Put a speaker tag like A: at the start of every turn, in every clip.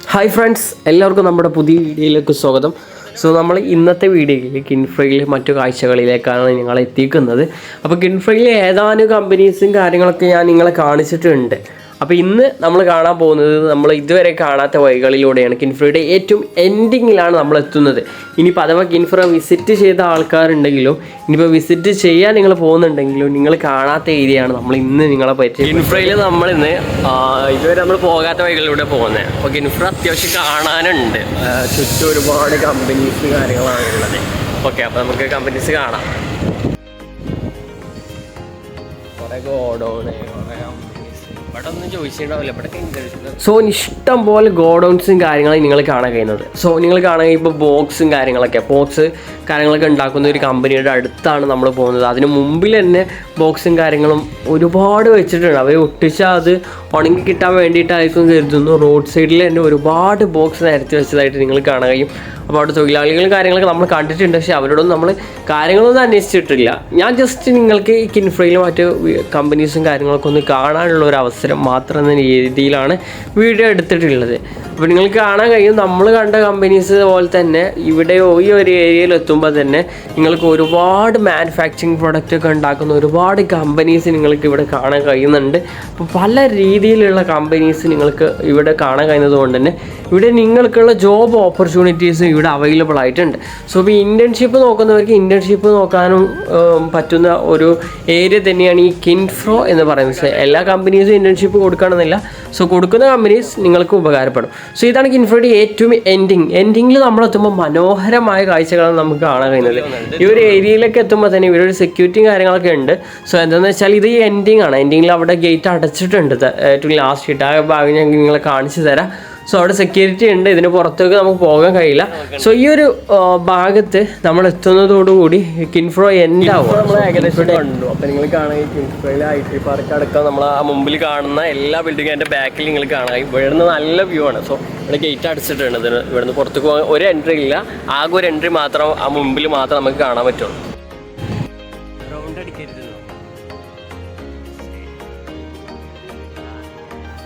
A: Hi friends, എല്ലാവർക്കും നമ്മുടെ പുതിയ വീഡിയോയിലേക്ക് സ്വാഗതം. നമ്മൾ ഇന്നത്തെ വീഡിയോയിൽ കിൻഫ്രയിലെ മറ്റു കാഴ്ചകളിലേക്കാണ് നിങ്ങൾ എത്തിക്കുന്നത്. അപ്പോൾ കിൻഫ്രയിലെ ഏതാനും കമ്പനീസും കാര്യങ്ങളൊക്കെ ഞാൻ നിങ്ങളെ കാണിച്ചിട്ടുണ്ട്. അപ്പോൾ ഇന്ന് നമ്മൾ കാണാൻ പോകുന്നത് നമ്മൾ ഇതുവരെ കാണാത്ത വഴികളിലൂടെയാണ്. കിൻഫ്രയുടെ ഏറ്റവും എൻഡിങ്ങിലാണ് നമ്മൾ എത്തുന്നത്. ഇനിയിപ്പോൾ അഥവാ കിൻഫ്ര വിസിറ്റ് ചെയ്ത ആൾക്കാരുണ്ടെങ്കിലും ഇനിയിപ്പോൾ വിസിറ്റ് ചെയ്യാൻ നിങ്ങൾ പോകുന്നുണ്ടെങ്കിലും നിങ്ങൾ കാണാത്ത ഏരിയയാണ് നമ്മൾ ഇന്ന് നിങ്ങളെ പറ്റി. കിൻഫ്രയിൽ നമ്മളിന്ന് ഇതുവരെ നമ്മൾ പോകാത്ത വഴികളിലൂടെ പോകുന്നത്. അപ്പോൾ കിൻഫ്ര അത്യാവശ്യം കാണാനുണ്ട്. ചുറ്റും ഒരുപാട് കമ്പനീസ് കാര്യങ്ങളാണ് ഉള്ളത്. ഓക്കെ, അപ്പോൾ നമുക്ക് കമ്പനീസ് കാണാം. കുറേ ഗോഡൗണ്, സോ ഇഷ്ടം പോലെ ഗോഡൗൺസും കാര്യങ്ങളും നിങ്ങൾ കാണാൻ കഴിയുന്നത്. നിങ്ങൾ കാണുക ഇപ്പോൾ ബോക്സും കാര്യങ്ങളൊക്കെ ഉണ്ടാക്കുന്ന ഒരു കമ്പനിയുടെ അടുത്താണ് നമ്മൾ പോകുന്നത്. അതിന് മുമ്പിൽ തന്നെ ബോക്സും കാര്യങ്ങളും ഒരുപാട് വെച്ചിട്ടുണ്ട്. അവർ ഒട്ടിച്ചാൽ അത് ഉണങ്ങി കിട്ടാൻ വേണ്ടിയിട്ടായിരിക്കും കരുതുന്നു. റോഡ് സൈഡിൽ തന്നെ ഒരുപാട് ബോക്സ് നിരത്തി വെച്ചതായിട്ട് നിങ്ങൾ കാണാൻ കഴിയും. അപ്പോൾ അവിടെ തൊഴിലാളികളും കാര്യങ്ങളൊക്കെ നമ്മൾ കണ്ടിട്ടുണ്ട്, പക്ഷേ അവരോടൊന്നും നമ്മൾ കാര്യങ്ങളൊന്നും അന്വേഷിച്ചിട്ടില്ല. ഞാൻ ജസ്റ്റ് നിങ്ങൾക്ക് ഈ കിൻഫ്രയിലും മറ്റ് കമ്പനീസും കാര്യങ്ങളൊക്കെ ഒന്ന് കാണാനുള്ള ഒരു അവസരം മാത്രം എന്ന രീതിയിലാണ് വീഡിയോ എടുത്തിട്ടുള്ളത്. അപ്പോൾ നിങ്ങൾക്ക് കാണാൻ കഴിയും, നമ്മൾ കണ്ട കമ്പനീസ് പോലെ തന്നെ ഇവിടെ ഈ ഒരു ഏരിയയിൽ എത്തുമ്പോൾ തന്നെ നിങ്ങൾക്ക് ഒരുപാട് മാനുഫാക്ചറിങ് പ്രൊഡക്റ്റ് ഒക്കെ ഉണ്ടാക്കുന്ന ഒരുപാട് കമ്പനീസ് നിങ്ങൾക്ക് ഇവിടെ കാണാൻ കഴിയുന്നുണ്ട്. അപ്പോൾ പല രീതിയിലുള്ള കമ്പനീസ് നിങ്ങൾക്ക് ഇവിടെ കാണാൻ കഴിയുന്നത് കൊണ്ട് തന്നെ ഇവിടെ നിങ്ങൾക്കുള്ള ജോബ് ഓപ്പർച്യൂണിറ്റീസ് ഇവിടെ അവൈലബിൾ ആയിട്ടുണ്ട്. ഇപ്പോൾ ഇൻറ്റേൺഷിപ്പ് നോക്കുന്നവർക്ക് ഇൻറ്റേൺഷിപ്പ് നോക്കാനും പറ്റുന്ന ഒരു ഏരിയ തന്നെയാണ് ഈ കിൻഫ്രോ എന്ന് പറയുന്നത്. എല്ലാ കമ്പനീസും ഇൻറ്റേൺഷിപ്പ് കൊടുക്കണമെന്നില്ല. കൊടുക്കുന്ന കമ്പനീസ് നിങ്ങൾക്ക് ഉപകാരപ്പെടും. ഇതാണ് കിൻഫ്രയുടെ ഏറ്റവും എൻഡിങ്ങിൽ നമ്മളെത്തുമ്പോൾ മനോഹരമായ കാഴ്ചകളാണ് നമുക്ക് കാണാൻ കഴിയുന്നത്. ഈ ഒരു ഏരിയയിലേക്ക് എത്തുമ്പോൾ തന്നെ ഇവരൊരു സെക്യൂരിറ്റിയും കാര്യങ്ങളൊക്കെ ഉണ്ട്. എന്താണെന്ന് വെച്ചാൽ ഇത് ഈ എൻഡിങ് ആണ്. എൻഡിങ്ങിൽ അവിടെ ഗേറ്റ് അടച്ചിട്ടുണ്ട്. ഏറ്റവും ലാസ്റ്റ് ഇട്ട ആ ഭാഗം ഞാൻ നിങ്ങളെ കാണിച്ചു തരാം. അവിടെ സെക്യൂരിറ്റി ഉണ്ട്. ഇതിന് പുറത്തേക്ക് നമുക്ക് പോകാൻ കഴിയില്ല. ഈ ഒരു ഭാഗത്ത് നമ്മൾ എത്തുന്നതോടുകൂടി കിൻഫ്രോ എൻഡാവും. നമ്മൾ ഏകദേശം കണ്ടു. അപ്പോൾ നിങ്ങൾ കാണുക കിൻഫ്രോയിലെ IT പാർക്ക് അടക്കം നമ്മൾ ആ മുമ്പിൽ കാണുന്ന എല്ലാ ബിൽഡിങ്ങും അതിൻ്റെ ബാക്കിൽ നിങ്ങൾ കാണുക. ഇവിടുന്ന് നല്ല വ്യൂ ആണ്. ഇവിടെ ഗേറ്റ് അടച്ചിട്ടുണ്ട്. ഇതിന് ഇവിടുന്ന് പുറത്തേക്ക് പോകാൻ ഒരു എൻട്രി ഇല്ല. ആകെ ഒരു എൻട്രി മാത്രം ആ മുമ്പിൽ മാത്രം നമുക്ക് കാണാൻ പറ്റുള്ളൂ. റൗണ്ട് അടിക്കരുത്.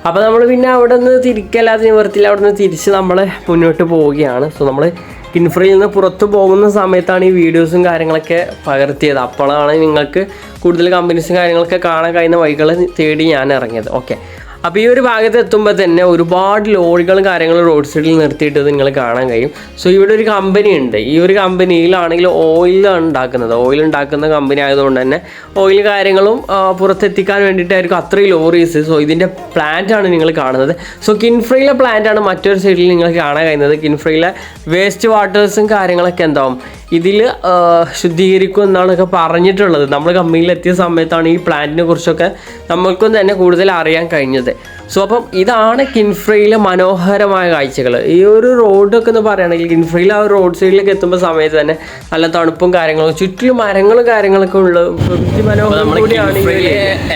A: അപ്പോൾ നമ്മൾ പിന്നെ അവിടെ നിന്ന് തിരിക്കല്ലാതെ നിവർത്തില്ല. അവിടെ നിന്ന് തിരിച്ച് നമ്മൾ മുന്നോട്ട് പോവുകയാണ്. നമ്മൾ കിൻഫ്രയിൽ നിന്ന് പുറത്ത് പോകുന്ന സമയത്താണ് ഈ വീഡിയോസും കാര്യങ്ങളൊക്കെ പകർത്തിയത്. അപ്പോഴാണ് നിങ്ങൾക്ക് കൂടുതൽ കമ്പനീസും കാര്യങ്ങളൊക്കെ കാണാൻ കഴിയുന്ന വഴികൾ തേടി ഞാൻ ഇറങ്ങിയത്. ഓക്കെ, അപ്പോൾ ഈ ഒരു ഭാഗത്ത് എത്തുമ്പോൾ തന്നെ ഒരുപാട് ലോറികളും കാര്യങ്ങളും റോഡ് സൈഡിൽ നിർത്തിയിട്ട് നിങ്ങൾ കാണാൻ കഴിയും. ഇവിടെ ഒരു കമ്പനി ഉണ്ട്. ഈ ഒരു കമ്പനിയിലാണെങ്കിൽ ഓയിൽ ഉണ്ടാക്കുന്ന കമ്പനി ആയതുകൊണ്ട് തന്നെ ഓയിൽ കാര്യങ്ങളും പുറത്തെത്തിക്കാൻ വേണ്ടിയിട്ടായിരിക്കും അത്രയും ലോറീസ്. ഇതിൻ്റെ പ്ലാന്റാണ് നിങ്ങൾ കാണുന്നത്. കിൻഫ്രയിലെ പ്ലാന്റാണ് മറ്റൊരു സൈഡിൽ നിങ്ങൾ കാണാൻ കഴിയുന്നത്. കിൻഫ്രയിലെ വേസ്റ്റ് വാട്ടേഴ്സും കാര്യങ്ങളൊക്കെ എന്താവും ഇതിൽ ശുദ്ധീകരിക്കും എന്നാണൊക്കെ പറഞ്ഞിട്ടുള്ളത്. നമ്മൾ കമ്പനിയിലെത്തിയ സമയത്താണ് ഈ പ്ലാന്റിനെ കുറിച്ചൊക്കെ നമ്മൾക്കും തന്നെ കൂടുതൽ അറിയാൻ കഴിഞ്ഞത്. അപ്പം ഇതാണ് കിൻഫ്രയിലെ മനോഹരമായ കാഴ്ചകൾ. ഈ ഒരു റോഡൊക്കെ എന്ന് പറയുകയാണെങ്കിൽ കിൻഫ്രയിൽ ആ ഒരു റോഡ് സൈഡിലേക്ക് എത്തുമ്പോൾ സമയത്ത് തന്നെ നല്ല തണുപ്പും കാര്യങ്ങളും ചുറ്റിലും മരങ്ങളും കാര്യങ്ങളൊക്കെ ഉള്ള പ്രകൃതി മനോഹരം കൂടിയാണ്.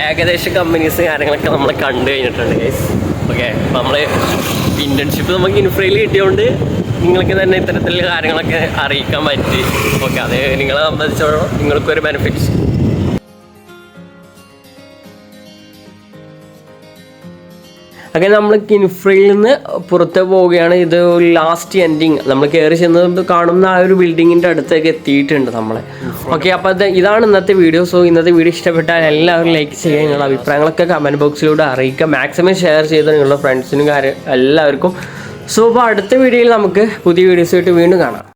A: ഏകദേശം കമ്പനീസ് കാര്യങ്ങളൊക്കെ നമ്മൾ കണ്ടു കഴിഞ്ഞിട്ടുണ്ട് ഗൈസ്. ഓക്കെ, അപ്പോൾ നമ്മൾ ഇൻറ്റേൺഷിപ്പ് നമുക്ക് കിൻഫ്രയിൽ കിട്ടിയതുകൊണ്ട് നിങ്ങൾക്ക് തന്നെ ഇത്തരത്തിലുള്ള കാര്യങ്ങളൊക്കെ അറിയിക്കാൻ പറ്റി. ഓക്കെ, അത് നിങ്ങളെ സംബന്ധിച്ചോളം നിങ്ങൾക്കൊരു ബെനിഫിറ്റ്സ്. അങ്ങനെ നമ്മൾ കിൻഫ്രയിൽ നിന്ന് പുറത്ത് പോവുകയാണ്. ഇത് ലാസ്റ്റ് എൻഡിങ്. നമ്മൾ കയറി ചെന്നത് കാണുന്ന ആ ഒരു ബിൽഡിങ്ങിൻ്റെ അടുത്തേക്ക് എത്തിയിട്ടുണ്ട് നമ്മൾ. ഓക്കെ, അപ്പോൾ ഇതാണ് ഇന്നത്തെ വീഡിയോ. ഇന്നത്തെ വീഡിയോ ഇഷ്ടപ്പെട്ടാൽ എല്ലാവരും ലൈക്ക് ചെയ്യുക. നിങ്ങളുടെ അഭിപ്രായങ്ങളൊക്കെ കമൻറ്റ് ബോക്സിലൂടെ അറിയിക്കുക. മാക്സിമം ഷെയർ ചെയ്ത് നിങ്ങളുടെ ഫ്രണ്ട്സിനും എല്ലാവർക്കും. അപ്പോൾ അടുത്ത വീഡിയോയിൽ നമുക്ക് പുതിയ വീഡിയോസായിട്ട് വീണ്ടും കാണാം.